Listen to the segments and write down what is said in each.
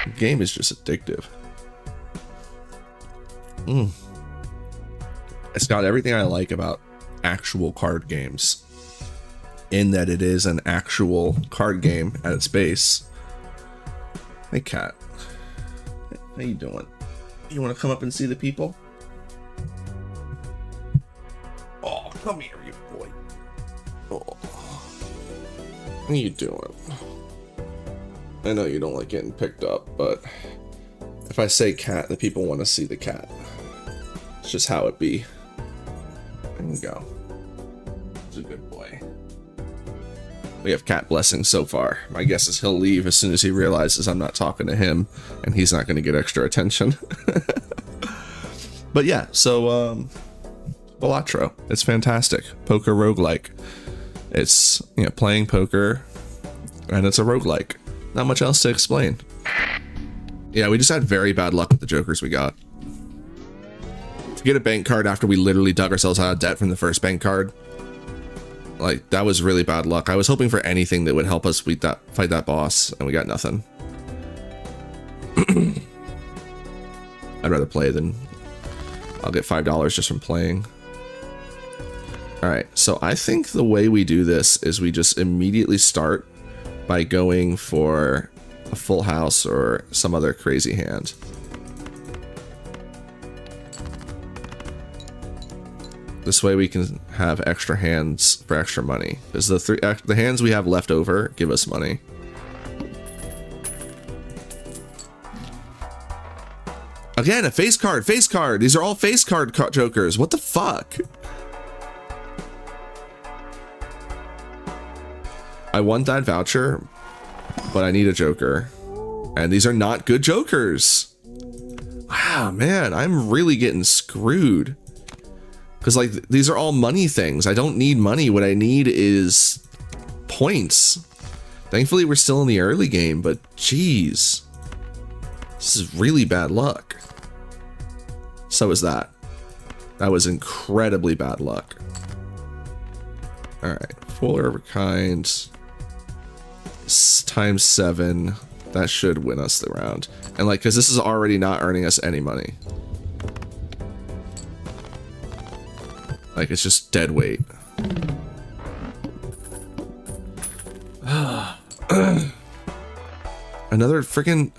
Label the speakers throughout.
Speaker 1: The game is just addictive. It's got everything I like about actual card games, in that it is an actual card game at its base. Hey, cat. How you doing? You want to come up and see the people? Oh, come here, you boy. Oh. How you doing? I know you don't like getting picked up, but if I say cat, the people want to see the cat. It's just how it be. There you go. He's a good boy. We have cat blessings so far. My guess is he'll leave as soon as he realizes I'm not talking to him, and he's not going to get extra attention. But yeah, so Balatro, it's fantastic. Poker roguelike. It's, you know, playing poker, and it's a roguelike. Not much else to explain. Yeah, we just had very bad luck with the jokers we got. To get a bank card after we literally dug ourselves out of debt from the first bank card, like, that was really bad luck. I was hoping for anything that would help us fight that boss, and we got nothing. I'd rather play than I'll get $5 just from playing. Alright, so I think the way we do this is we just immediately start by going for a full house or some other crazy hand. This way we can have extra hands for extra money, because the hands we have left over give us money. Again, a face card, face card. These are all face card jokers. What the fuck? I want that voucher, but I need a joker. And these are not good jokers. Wow, man, I'm really getting screwed. Because, like, these are all money things. I don't need money. What I need is points. Thankfully, we're still in the early game, but geez. This is really bad luck. So is that. That was incredibly bad luck. Alright, fuller of a kind. Times 7. That should win us the round. And, like, because this is already not earning us any money. Like, it's just dead weight. Another freaking...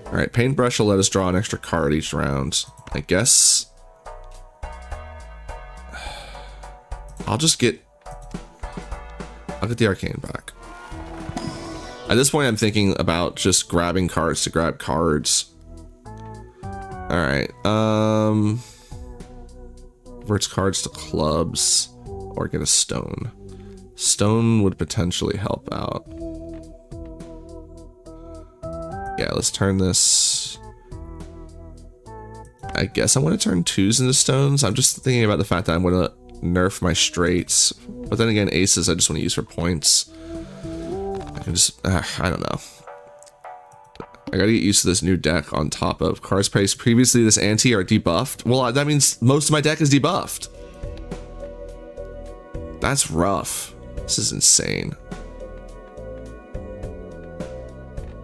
Speaker 1: Alright, paintbrush will let us draw an extra card each round. I guess... I'll get the arcane back. At this point, I'm thinking about just grabbing cards to grab cards. Alright, converts cards to clubs, or get a stone. Stone would potentially help out. Yeah, let's turn this. I guess I want to turn 2s into stones. I'm just thinking about the fact that I'm going to nerf my straights. But then again, aces I just want to use for points. I can just, I don't know. I gotta get used to this new deck on top of cards placed previously this ante are debuffed. Well, that means most of my deck is debuffed. That's rough. This is insane.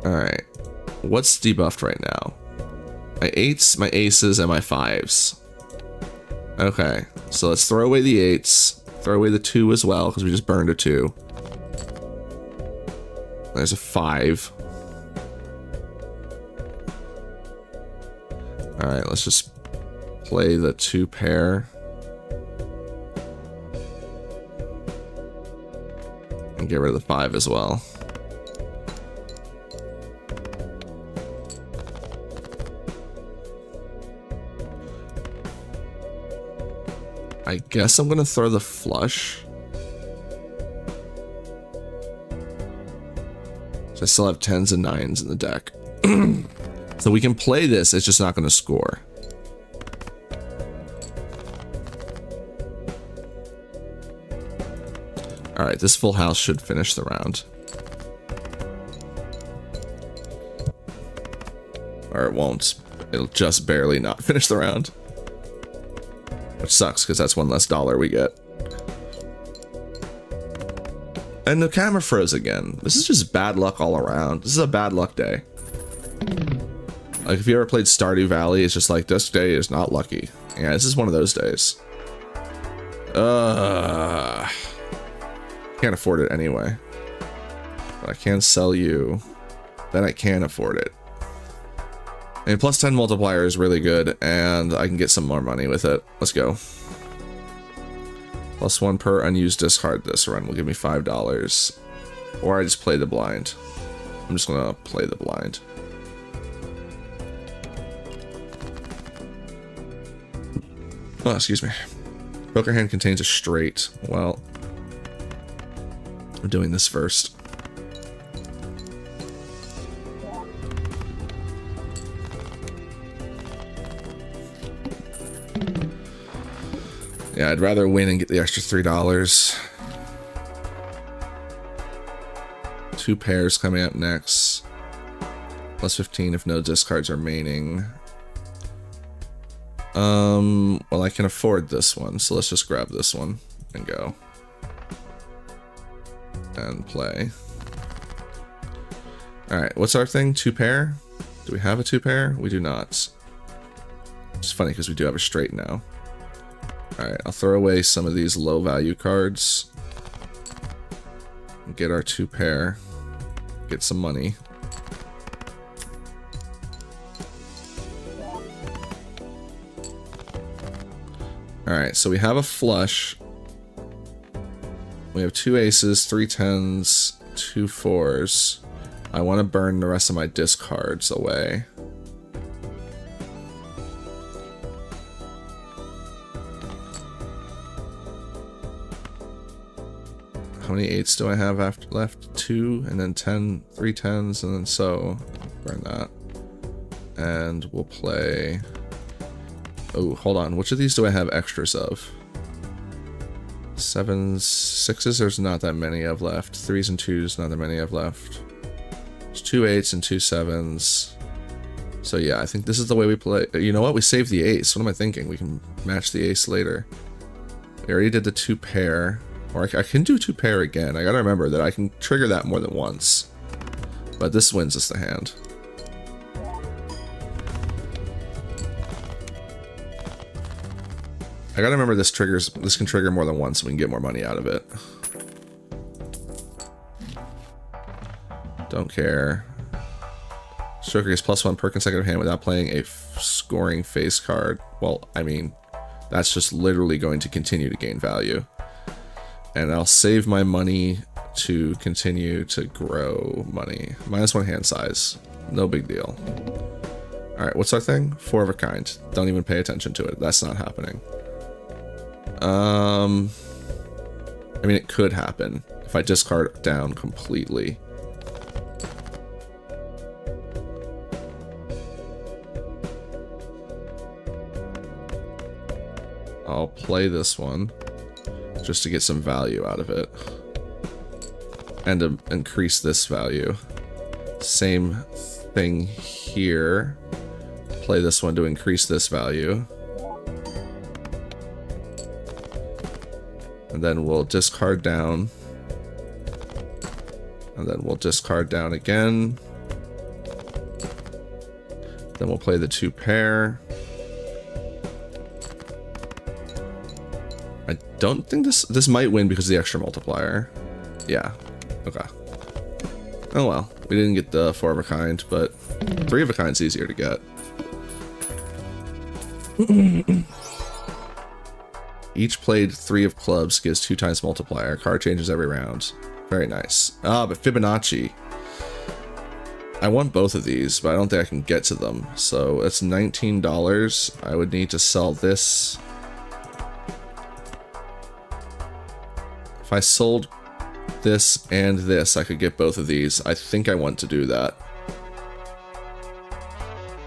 Speaker 1: Alright. What's debuffed right now? My 8s, my aces, and my 5s. Okay, so let's throw away the 8s. Throw away the 2 as well, because we just burned a 2. There's a 5. Alright, let's just play the 2 pair. And get rid of the 5 as well. I guess I'm gonna throw the flush. So I still have 10s and 9s in the deck. So we can play this, it's just not gonna score. Alright, this full house should finish the round. Or it won't. It'll just barely not finish the round. Which sucks, because that's one less dollar we get. And the camera froze again. This is just bad luck all around. This is a bad luck day. Like, if you ever played Stardew Valley, it's just like, this day is not lucky. Yeah, this is one of those days. Can't afford it anyway. But I can sell you. Then I can afford it. And plus 10 multiplier is really good, and I can get some more money with it. Let's go. +1 per unused discard this run will give me $5. Or I just play the blind. I'm just gonna play the blind. Oh, excuse me. Poker hand contains a straight. Well, we're doing this first. Yeah, I'd rather win and get the extra $3. 2 pairs coming up next. +15 if no discards are remaining. Well, I can afford this one, so let's just grab this one and go. And play. Alright, what's our thing? 2 pair? Do we have a 2 pair? We do not. It's funny because we do have a straight now. Alright, I'll throw away some of these low value cards. Get our 2 pair. Get some money. Alright, so we have a flush. We have 2 aces, 3 tens, 2 fours. I want to burn the rest of my discards away. How many 8s do I have after left? 2, and then 10, 3 tens, and then so burn that. And we'll play. Oh, hold on. Which of these do I have extras of? 7s, 6s, there's not that many of left. 3s and 2s, not that many of left. There's 2 8s and 2 7s. So yeah, I think this is the way we play. You know what? We saved the ace. What am I thinking? We can match the ace later. We already did the 2 pair. Or I can do 2 pair again. I gotta remember that I can trigger that more than once. But this wins us the hand. I gotta remember this can trigger more than once so we can get more money out of it. Don't care. Stroker gets +1 per consecutive hand without playing a scoring face card. Well, I mean, that's just literally going to continue to gain value. And I'll save my money to continue to grow money. -1 hand size. No big deal. Alright, what's our thing? 4 of a kind. Don't even pay attention to it. That's not happening. I mean, it could happen if I discard down completely. I'll play this one just to get some value out of it and to increase this value. Same thing here. Play this one to increase this value. And then we'll discard down. And then we'll discard down again. Then we'll play the 2 pair. I don't think this might win because of the extra multiplier. Yeah. Okay. Oh well. We didn't get the 4 of a kind, but 3 of a kind's easier to get. Each played 3 of clubs gives 2 times multiplier. Card changes every round. Very nice. Ah, but Fibonacci. I want both of these, but I don't think I can get to them. So that's $19. I would need to sell this. If I sold this and this, I could get both of these. I think I want to do that.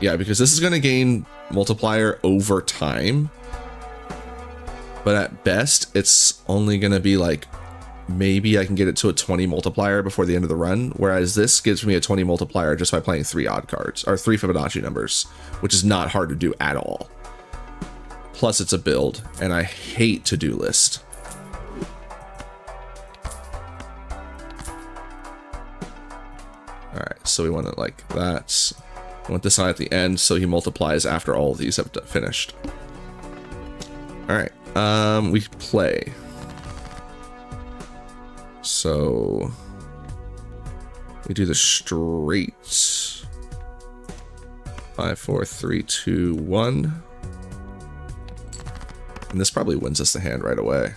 Speaker 1: Yeah, because this is going to gain multiplier over time. But at best, it's only going to be like, maybe I can get it to a 20 multiplier before the end of the run. Whereas this gives me a 20 multiplier just by playing 3 odd cards, or 3 Fibonacci numbers, which is not hard to do at all. Plus it's a build, and I hate to-do list. so we want it like that. We want this on at the end, so he multiplies after all of these have finished. All right, we play. So we do the straight. 5, 4, 3, 2, 1. And this probably wins us the hand right away.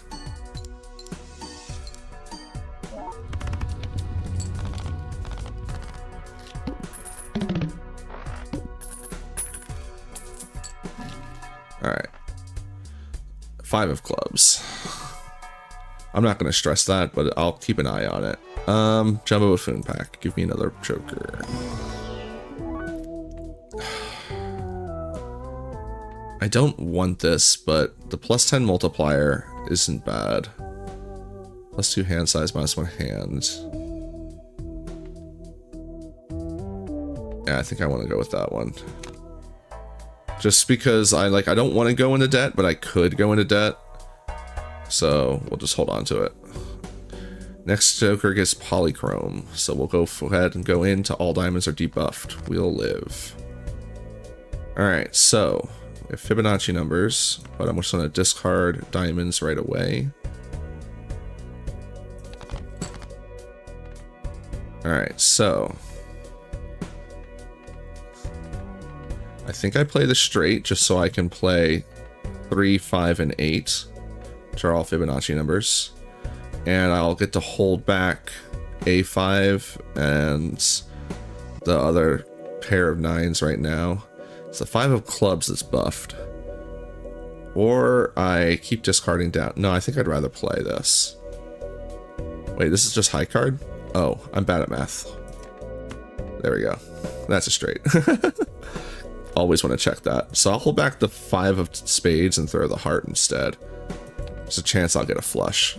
Speaker 1: All right. 5 of clubs. I'm not going to stress that, but I'll keep an eye on it. Jumbo Buffoon pack. Give me another joker. I don't want this, but the +10 multiplier isn't bad. +2 hand size, -1 hand. Yeah, I think I want to go with that one. Just because I don't want to go into debt, but I could go into debt. So we'll just hold on to it. Next joker gets polychrome, so we'll go ahead and go into all diamonds are debuffed. We'll live. Alright, so we have Fibonacci numbers, but I'm just going to discard diamonds right away. Alright, so I think I play the straight just so I can play 3, 5, and 8, which are all Fibonacci numbers. And I'll get to hold back A5 and the other pair of 9s right now. It's the 5 of clubs that's buffed. Or I keep discarding down. No, I think I'd rather play this. Wait, this is just high card? Oh, I'm bad at math. There we go. That's a straight. Always want to check that. So I'll hold back the 5 of spades and throw the heart instead. There's a chance I'll get a flush.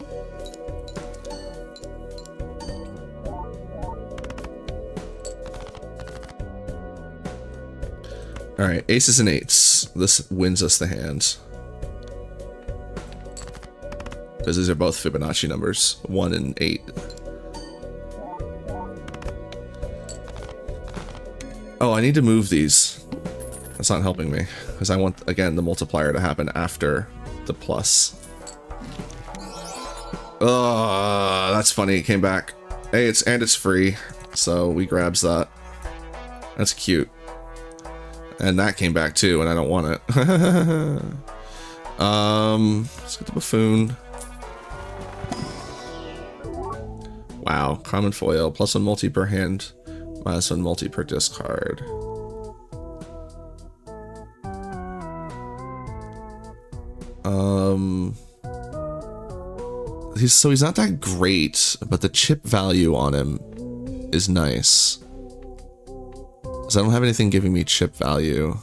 Speaker 1: Alright, aces and 8s. This wins us the hand. Because these are both Fibonacci numbers, 1 and 8. Oh, I need to move these. That's not helping me. Because I want, again, the multiplier to happen after the plus. Oh, that's funny. It came back. Hey, it's free. So we grabs that. That's cute. And that came back too, and I don't want it. Let's get the buffoon. Wow, common foil, +1 multi per hand, -1 multi per discard. He's not that great, but the chip value on him is nice. Because I don't have anything giving me chip value.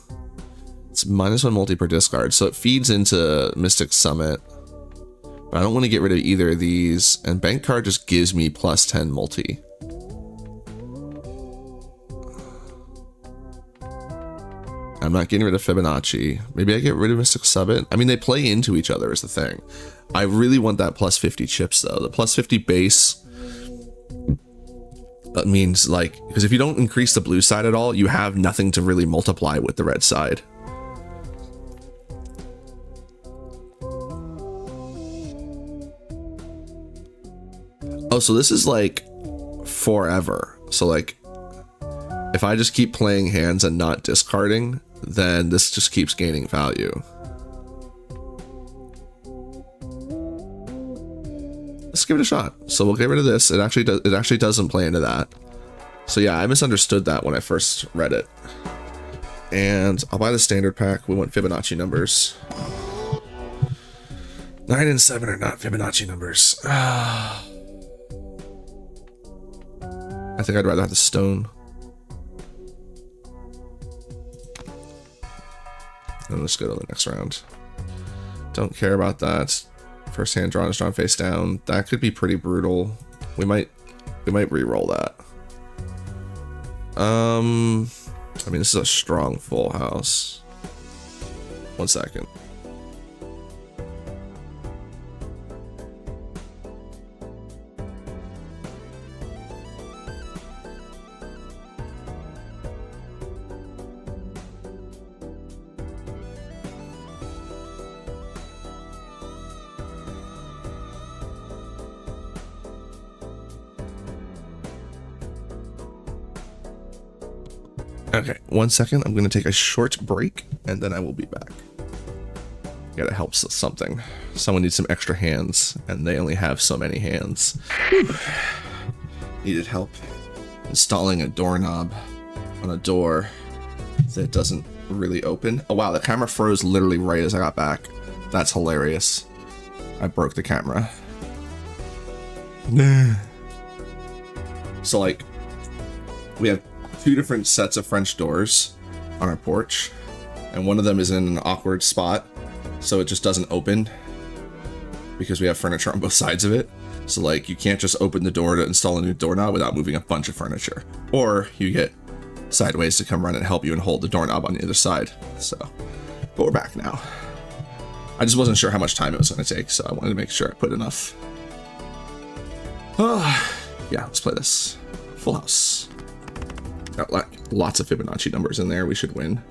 Speaker 1: It's -1 multi per discard, so it feeds into Mystic Summit. But I don't want to get rid of either of these, and Bank Card just gives me +10 multi. I'm not getting rid of Fibonacci. Maybe I get rid of Mystic Summit. I mean, they play into each other is the thing. I really want that +50 chips though. The +50 base. That means, like, because if you don't increase the blue side at all, you have nothing to really multiply with the red side. Oh, so this is like forever. So like, if I just keep playing hands and not discarding, then this just keeps gaining value. Let's give it a shot. So we'll get rid of this. It actually doesn't play into that. So yeah, I misunderstood that when I first read it. And I'll buy the standard pack. We want Fibonacci numbers. 9 and 7 are not Fibonacci numbers. I think I'd rather have the stone. And let's go to the next round. Don't care about that. First hand drawn is drawn face down. That could be pretty brutal. We might re-roll that. I mean, this is a strong full house. 1 second. Okay, 1 second. I'm going to take a short break, and then I will be back. Gotta help something. Someone needs some extra hands, and they only have so many hands. Whew. Needed help installing a doorknob on a door that doesn't really open. Oh wow, the camera froze literally right as I got back. That's hilarious. I broke the camera. So like, we have 2 different sets of French doors on our porch, and one of them is in an awkward spot, so it just doesn't open because we have furniture on both sides of it. So like, you can't just open the door to install a new doorknob without moving a bunch of furniture, or you get sideways to come run and help you and hold the doorknob on the other side. So, but we're back now. I just wasn't sure how much time it was going to take, so I wanted to make sure I put enough. Yeah, let's play this. Full house. Got lots of Fibonacci numbers in there. We should win.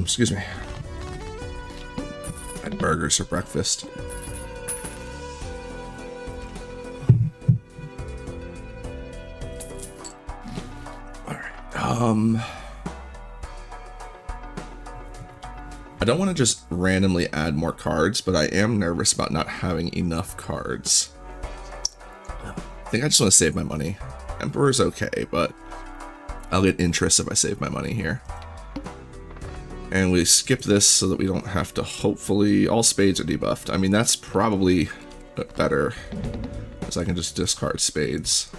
Speaker 1: Excuse me. I had burgers for breakfast. Alright, I don't want to just randomly add more cards, but I am nervous about not having enough cards. I think I just want to save my money. Emperor's okay, but I'll get interest if I save my money here. And we skip this so that we don't have to, hopefully, all spades are debuffed. I mean, that's probably better, because I can just discard spades.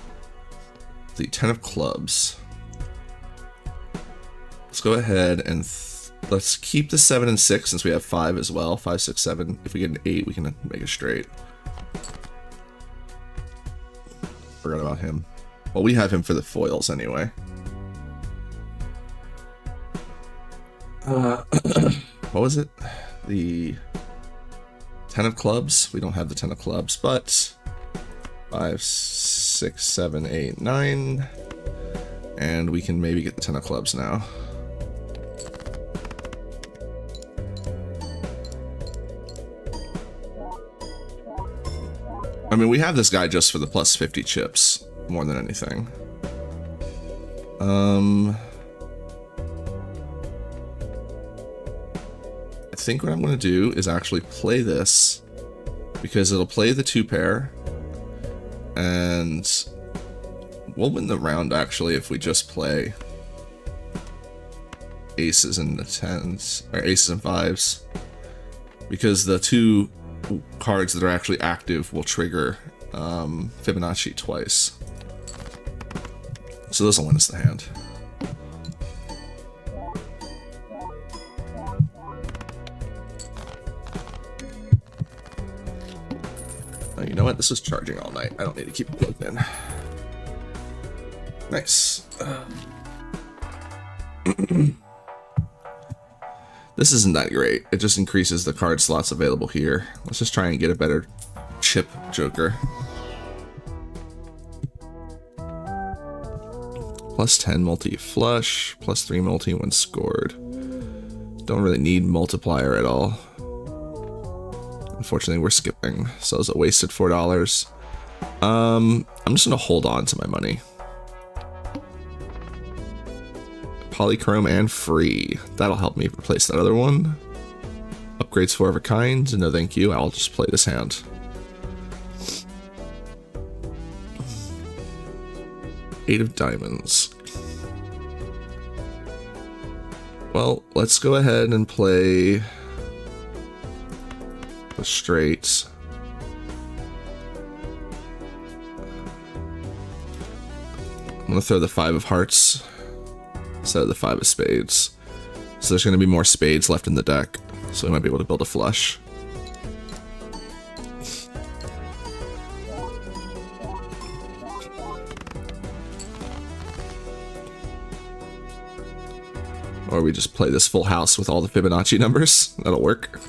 Speaker 1: The 10 of clubs. Let's go ahead and let's keep the 7 and 6 since we have 5 as well. 5, 6, 7. If we get an 8, we can make it straight. Forgot about him. Well, we have him for the foils anyway. What was it? The 10 of clubs? We don't have the 10 of clubs, but 5, 6, 7, 8, 9. And we can maybe get the 10 of clubs now. I mean, we have this guy just for the plus 50 chips, more than anything. I think what I'm going to do is actually play this, because it'll play the 2 pair, and we'll win the round actually if we just play aces and the 10s, or aces and 5s, because the 2 cards that are actually active will trigger Fibonacci twice. So this will win us the hand. Oh, you know what? This was charging all night. I don't need to keep it plugged in. Nice. This isn't that great. It just increases the card slots available here. Let's just try and get a better chip joker. Plus 10 multi-flush, plus 3 multi when scored. Don't really need multiplier at all. Unfortunately, we're skipping, so it's a wasted $4. I'm just gonna hold on to my money. Polychrome and free. That'll help me replace that other one. Upgrades 4 of a kind. No thank you. I'll just play this hand. Eight of diamonds. Well, let's go ahead and play the straights. I'm gonna throw the 5 of hearts instead of the 5 of spades. So there's gonna be more spades left in the deck, so we might be able to build a flush. Or we just play this full house with all the Fibonacci numbers. That'll work.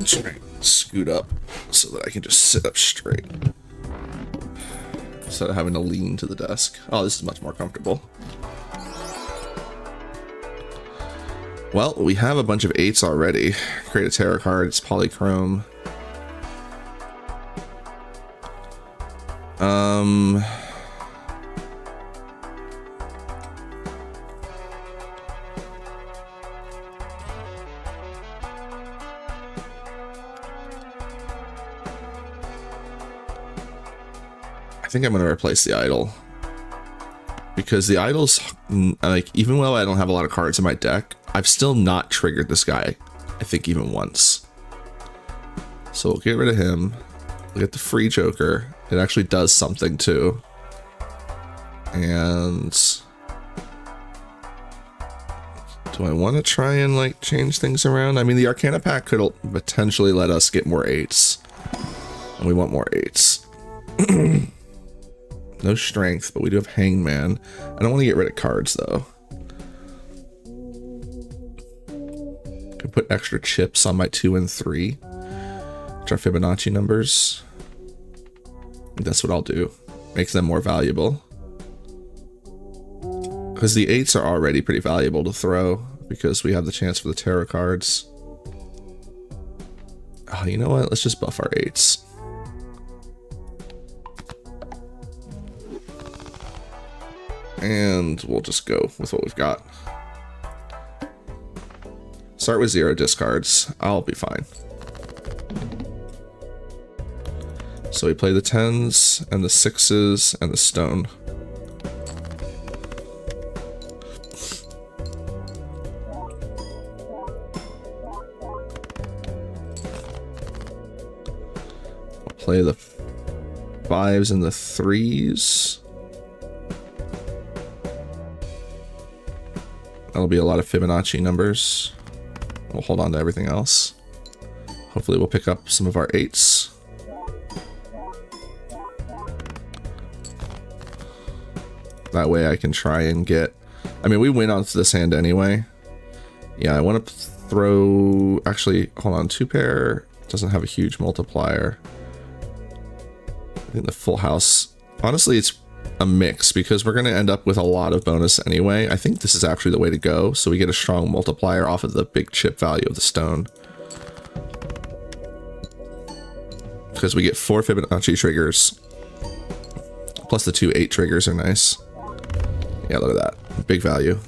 Speaker 1: Try and scoot up so that I can just sit up straight instead of having to lean to the desk. Oh, this is much more comfortable. Well, we have a bunch of 8s already. Create a tarot card. It's polychrome. I think I'm going to replace the idol. Because the idols, like, even though I don't have a lot of cards in my deck, I've still not triggered this guy, I think, even once. So we'll get rid of him. We'll get the free Joker. It actually does something, too. And do I want to try and, like, change things around? I mean, the Arcana pack could potentially let us get more 8s. And we want more 8s. No strength, but we do have Hangman. I don't want to get rid of cards, though. Can put extra chips on my 2 and 3, which are Fibonacci numbers. I think that's what I'll do. Makes them more valuable. Because the 8s are already pretty valuable to throw, because we have the chance for the tarot cards. Oh, you know what? Let's just buff our 8s. And we'll just go with what we've got. Start with 0 discards. I'll be fine. So we play the 10s and the 6s and the stone. We'll play the 5s and the 3s. That'll be a lot of Fibonacci numbers. We'll hold on to everything else. Hopefully we'll pick up some of our 8s. That way I can try and get... I mean, we win onto this hand anyway. Yeah, I want to throw... Actually, hold on. 2 pair doesn't have a huge multiplier. I think the full house... Honestly, it's a mix, because we're going to end up with a lot of bonus anyway. I think this is actually the way to go, so we get a strong multiplier off of the big chip value of the stone. Because we get 4 Fibonacci triggers. Plus the 2 8 triggers are nice. Yeah, look at that. Big value.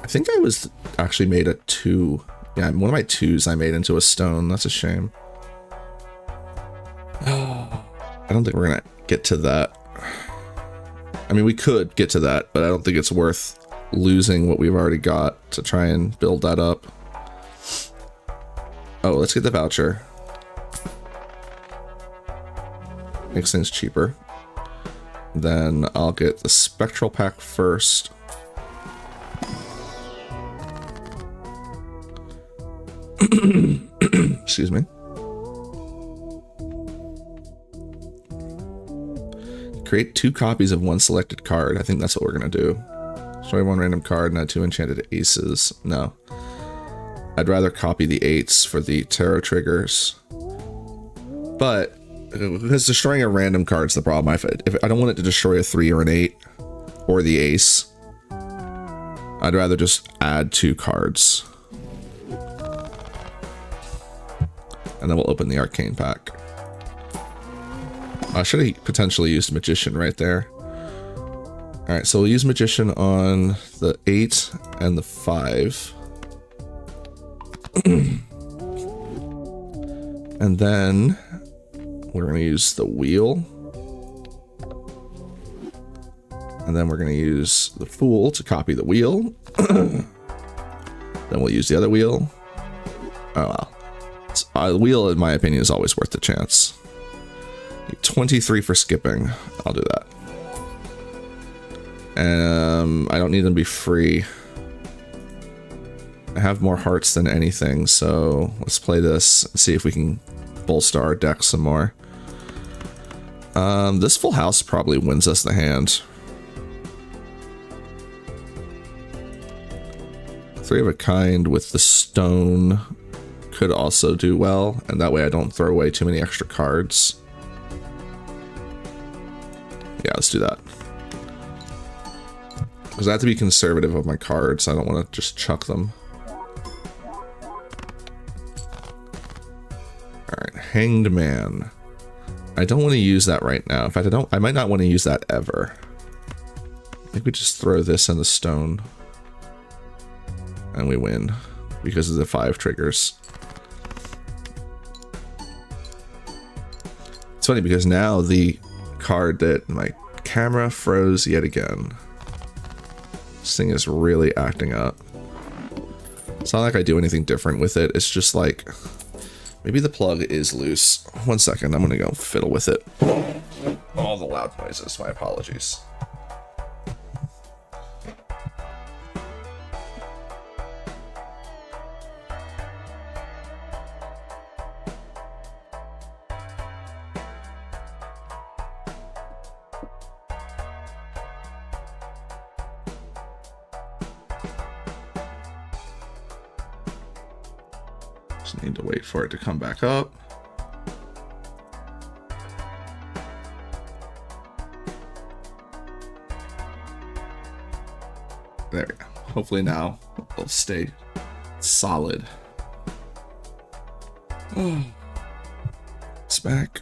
Speaker 1: I think I was actually made a 2. Yeah, one of my 2s I made into a stone. That's a shame. I don't think we're gonna get to that. I mean, we could get to that, but I don't think it's worth losing what we've already got to try and build that up. Oh, let's get the voucher. Makes things cheaper. Then I'll get the spectral pack first. Excuse me. Create 2 copies of one selected card. I think that's what we're gonna do. Destroy 1 random card and add 2 enchanted aces. No. I'd rather copy the 8s for the tarot triggers. But because destroying a random card's the problem. If I don't want it to destroy a 3 or an 8 or the ace, I'd rather just add 2 cards. And then we'll open the arcane pack. I should have potentially used Magician right there. Alright, so we'll use Magician on the 8 and the 5. And then we're going to use the wheel. And then we're going to use the Fool to copy the wheel. Then we'll use the other wheel. Oh, well. The wheel, in my opinion, is always worth the chance. 23 for skipping. I'll do that. I don't need them to be free. I have more hearts than anything, so let's play this and see if we can bolster our deck some more. This full house probably wins us the hand. 3 of a kind with the stone could also do well, and that way I don't throw away too many extra cards. Yeah, let's do that. Because I have to be conservative with my cards. I don't want to just chuck them. Alright, Hanged Man. I don't want to use that right now. In fact, I might not want to use that ever. I think we just throw this in the stone. And we win. Because of the 5 triggers. It's funny because now the card that my camera froze yet again. This thing is really acting up. It's not like I do anything different with it. It's just like, maybe the plug is loose. 1 second, I'm gonna go fiddle with it. All the loud noises, my apologies. Need to wait for it to come back up. There we go. Hopefully now it'll stay solid. It's back.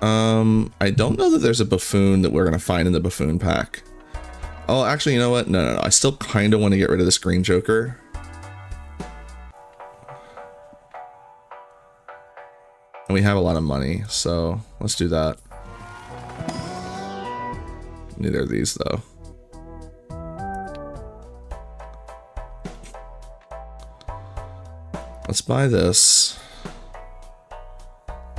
Speaker 1: I don't know that there's a buffoon that we're gonna find in the buffoon pack. Oh, actually, you know what? No. I still kind of want to get rid of this green joker. And we have a lot of money, so let's do that. Neither of these, though. Let's buy this.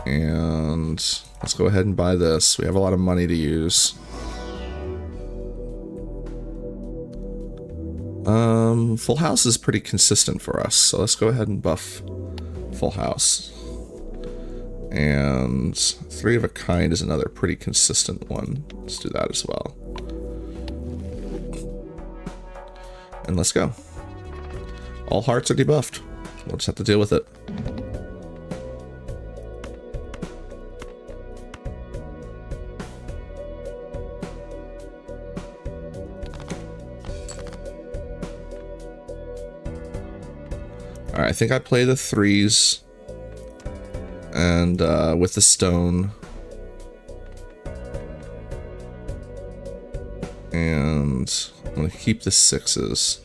Speaker 1: And let's go ahead and buy this. We have a lot of money to use. Full House is pretty consistent for us, so let's go ahead and buff Full House. And 3 of a Kind is another pretty consistent one. Let's do that as well. And let's go. All hearts are debuffed. We'll just have to deal with it. Alright, I think I play the 3s. And with the stone. And I'm going to keep the 6s.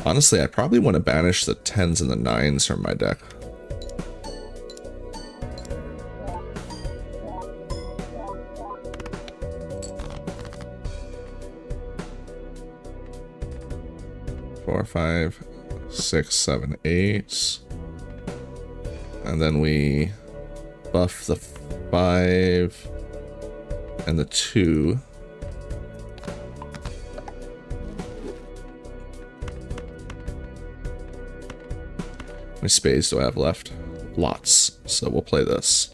Speaker 1: Honestly, I probably want to banish the 10s and the 9s from my deck. Four, 5, 6, 7, 8. And then we buff the 5 and the 2. How many spades do I have left? Lots. So we'll play this.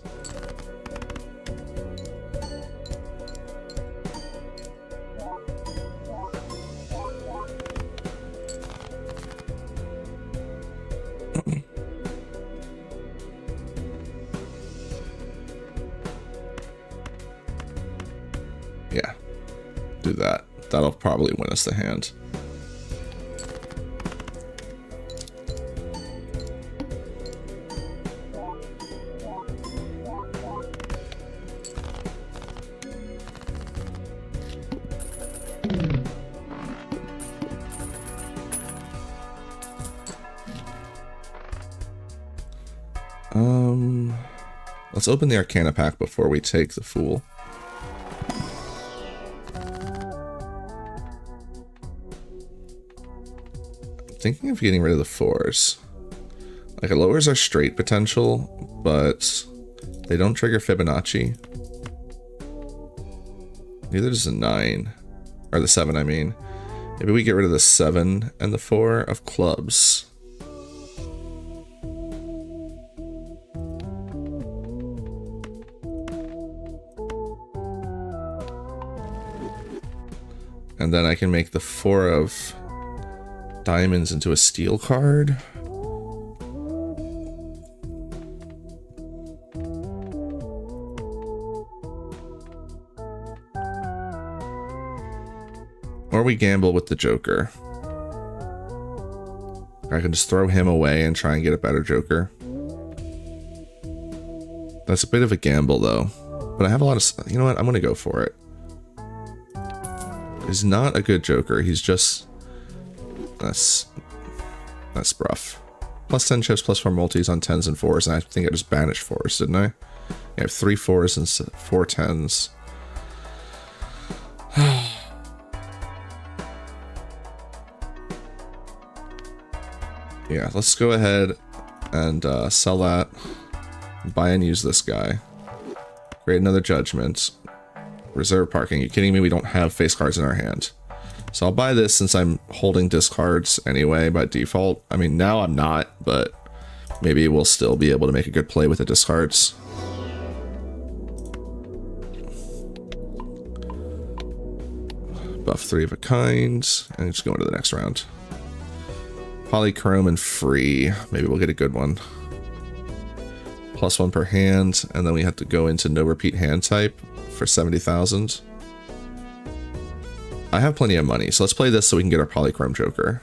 Speaker 1: Yeah, do that. That'll probably win us the hand. Let's open the Arcana pack before we take the Fool. I'm thinking of getting rid of the 4s. Like, it lowers our straight potential, but they don't trigger Fibonacci. Neither does the 9. Or the 7, I mean. Maybe we get rid of the 7 and the 4 of clubs. And then I can make the 4 of diamonds into a steel card. more we gamble with the Joker. I can just throw him away and try and get a better Joker. That's a bit of a gamble, though. But I have a lot of... You know what? I'm going to go for it. He's not a good Joker. He's just... That's rough. Plus 10 chips, plus 4 multis on 10s and 4s. And I think I just banished 4s, didn't I? I have 3 4s and 4 10s. Yeah, let's go ahead and sell that. Buy and use this guy. Create another judgment. Reserve parking. You kidding me? We don't have face cards in our hand. So I'll buy this since I'm holding discards anyway by default. I mean, now I'm not, but maybe we'll still be able to make a good play with the discards. Buff 3 of a kind. And just go into the next round. Polychrome and free. Maybe we'll get a good one. +1 per hand, and then we have to go into no repeat hand type for 70,000. I have plenty of money, so let's play this so we can get our Polychrome Joker.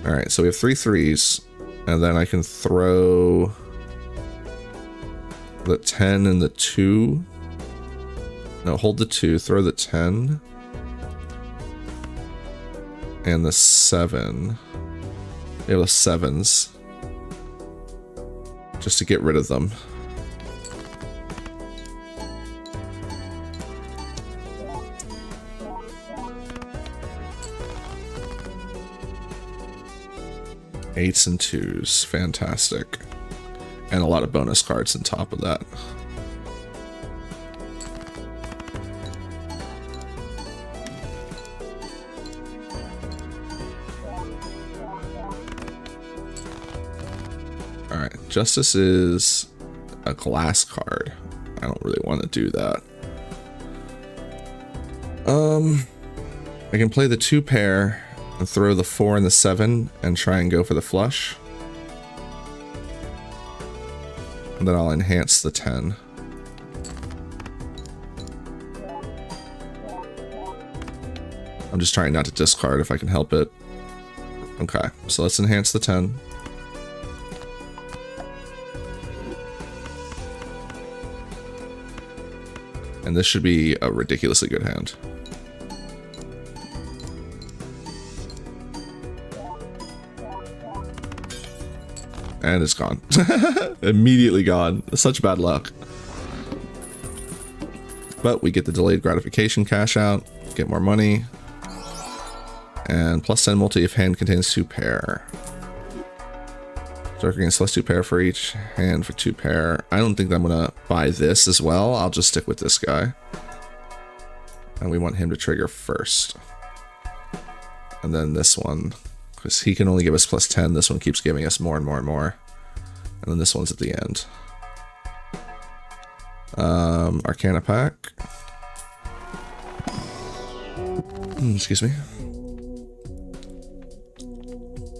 Speaker 1: Alright, so we have 3 3s, and then I can throw the 10 and the 2. No, hold the 2, throw the 10. And the 7. They have the 7s. Just to get rid of them. Eights and 2s. Fantastic. And a lot of bonus cards on top of that. Alright, Justice is a glass card. I don't really want to do that. I can play the 2 pair and throw the 4 and the 7 and try and go for the flush. And then I'll enhance the 10. I'm just trying not to discard if I can help it. Okay, so let's enhance the 10. And this should be a ridiculously good hand. And it's gone. Immediately gone. Such bad luck. But we get the delayed gratification cash out, get more money. And +10 multi if hand contains 2 pair. Joker gains +2 pair for each hand for 2 pair. I don't think I'm gonna buy this as well. I'll just stick with this guy. And we want him to trigger first. And then this one, because he can only give us +10. This one keeps giving us more and more and more. And then this one's at the end. Arcana pack. Excuse me.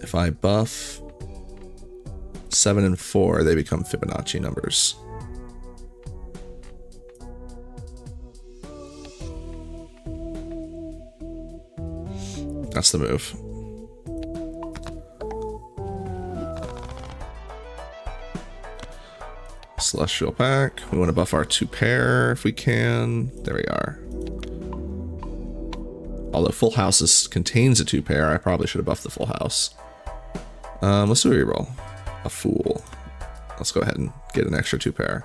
Speaker 1: If I buff 7 and 4, they become Fibonacci numbers. That's the move. Celestial pack. We want to buff our 2 pair if we can. There we are. Although Full House contains a 2 pair, I probably should have buffed the Full House. Let's do a reroll. A Fool. Let's go ahead and get an extra 2 pair.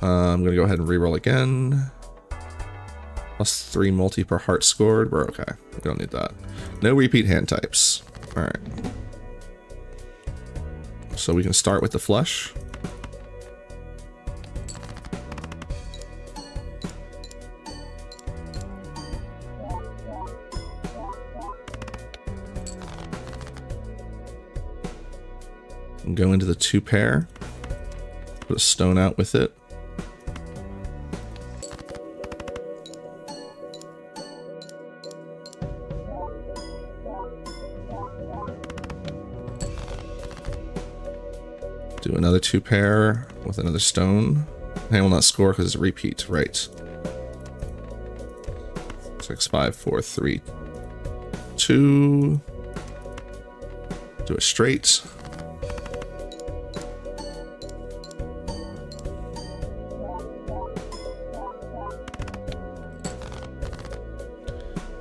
Speaker 1: I'm going to go ahead and reroll again. +3 multi per heart scored. We're okay. We don't need that. No repeat hand types. Alright. So we can start with the flush. And go into the 2 pair. Put a stone out with it. Do another 2 pair with another stone. Hand will not score because it's a repeat, right? 6, 5, 4, 3, 2. Do a straight.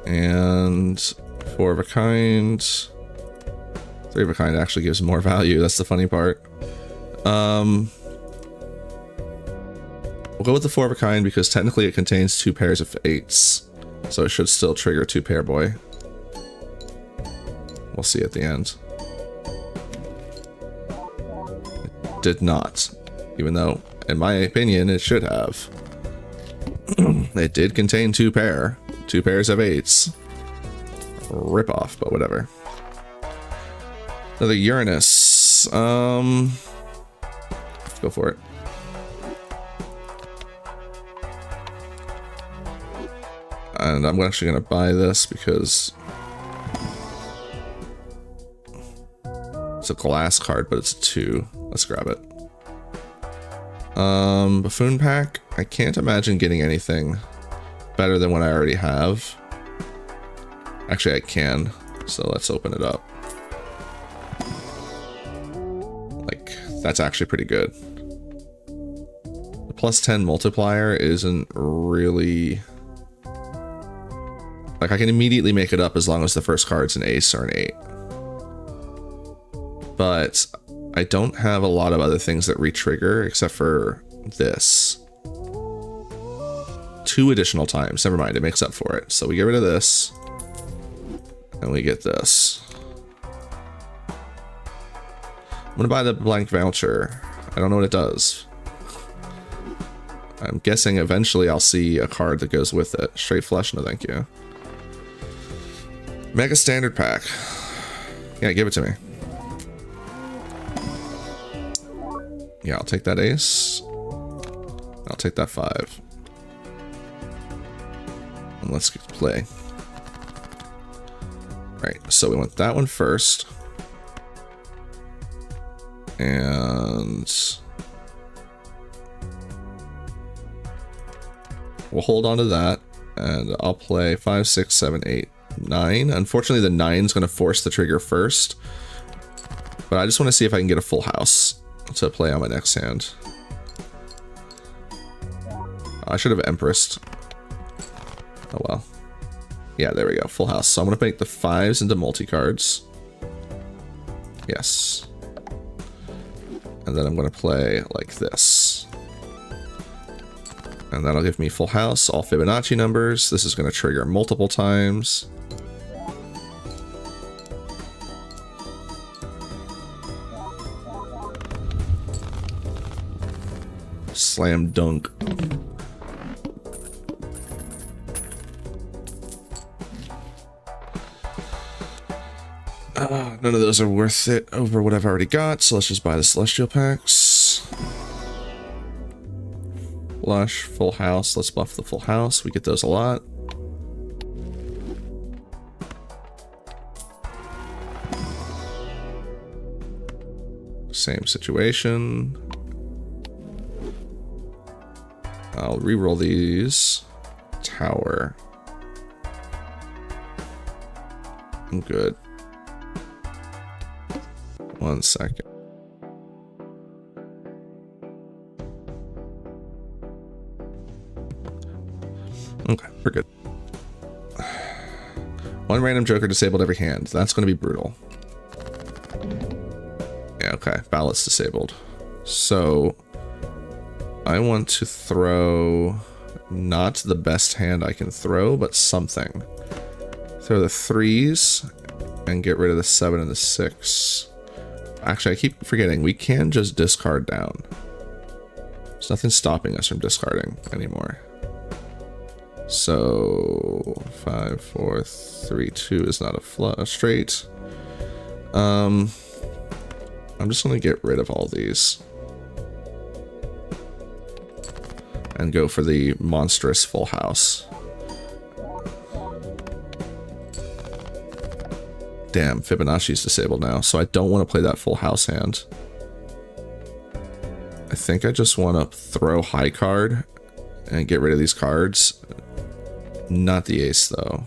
Speaker 1: And 4 of a kind. 3 of a kind actually gives more value. That's the funny part. We'll go with the 4 of a kind because technically it contains 2 pairs of 8s. So it should still trigger 2 pair boy. We'll see at the end. It did not. Even though, in my opinion, it should have. It did contain 2 pairs of 8s. Rip off, but whatever. Another Uranus. Let's go for it. And I'm actually going to buy this because it's a glass card, but it's a 2. Let's grab it. Buffoon pack. I can't imagine getting anything better than what I already have. Actually, I can. So let's open it up. Like, that's actually pretty good. The +10 multiplier isn't really... Like, I can immediately make it up as long as the first card's an ace or an 8. But I don't have a lot of other things that re-trigger except for this. 2 additional times. Never mind, it makes up for it. So we get rid of this. And we get this. I'm gonna buy the blank voucher. I don't know what it does. I'm guessing eventually I'll see a card that goes with it. Straight flush, no thank you. Mega standard pack. Yeah, give it to me. Yeah, I'll take that ace. I'll take that 5. And let's play. Right, so we want that one first. And we'll hold on to that. And I'll play 5, 6, 7, 8, 9. Unfortunately, the 9 is going to force the trigger first. But I just want to see if I can get a full house to play on my next hand. I should have Empressed. Oh well. Yeah, there we go. Full house. So I'm going to make the 5s into multi-cards. Yes. And then I'm going to play like this. And that'll give me full house, all Fibonacci numbers. This is going to trigger multiple times. Slam dunk. None of those are worth it over what I've already got, so let's just buy the Celestial packs. Flush, full house. Let's buff the full house. We get those a lot. Same situation. I'll reroll these. Tower. I'm good. 1 second. Okay, we're good. 1 random joker disabled every hand. That's going to be brutal. Yeah, okay. Ballot's disabled. So I want to throw not the best hand I can throw, but something. Throw the 3s and get rid of the 7 and the 6. Actually, I keep forgetting. We can just discard down. There's nothing stopping us from discarding anymore. So 5, 4, 3, 2 is not a straight. I'm just gonna get rid of all these and go for the monstrous full house. Damn, Fibonacci's disabled now, so I don't want to play that full house hand. I think I just want to throw high card and get rid of these cards. Not the ace, though.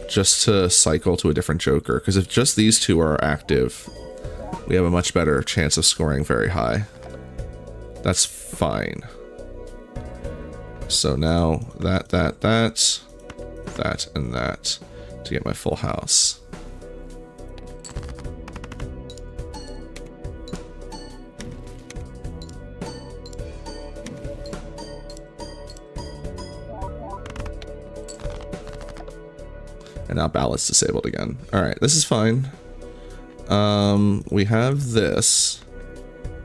Speaker 1: Just to cycle to a different joker, because if just these two are active, we have a much better chance of scoring very high. That's fine. So now that, and that to get my full house. And now ballot's disabled again. All right, this is fine. We have this,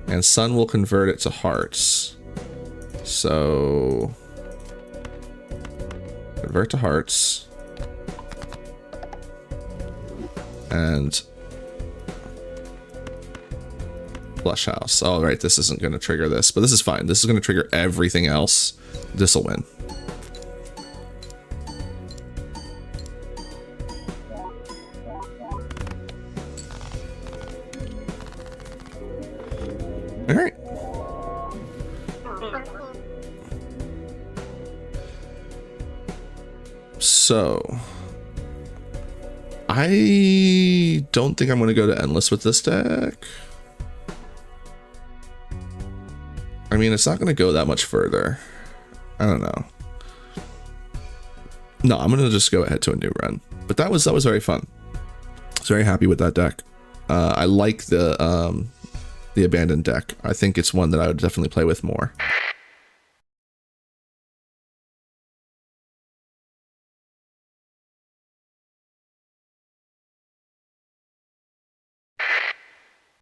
Speaker 1: and sun will convert it to hearts. So convert to hearts, and flush house. All right, this isn't going to trigger this, but this is fine. This is going to trigger everything else. This will win. All right. So I don't think I'm going to go to endless with this deck. I mean, it's not going to go that much further. I don't know. No, I'm going to just go ahead to a new run. But that was very fun. I was very happy with that deck. I like the abandoned deck. I think it's one that I would definitely play with more.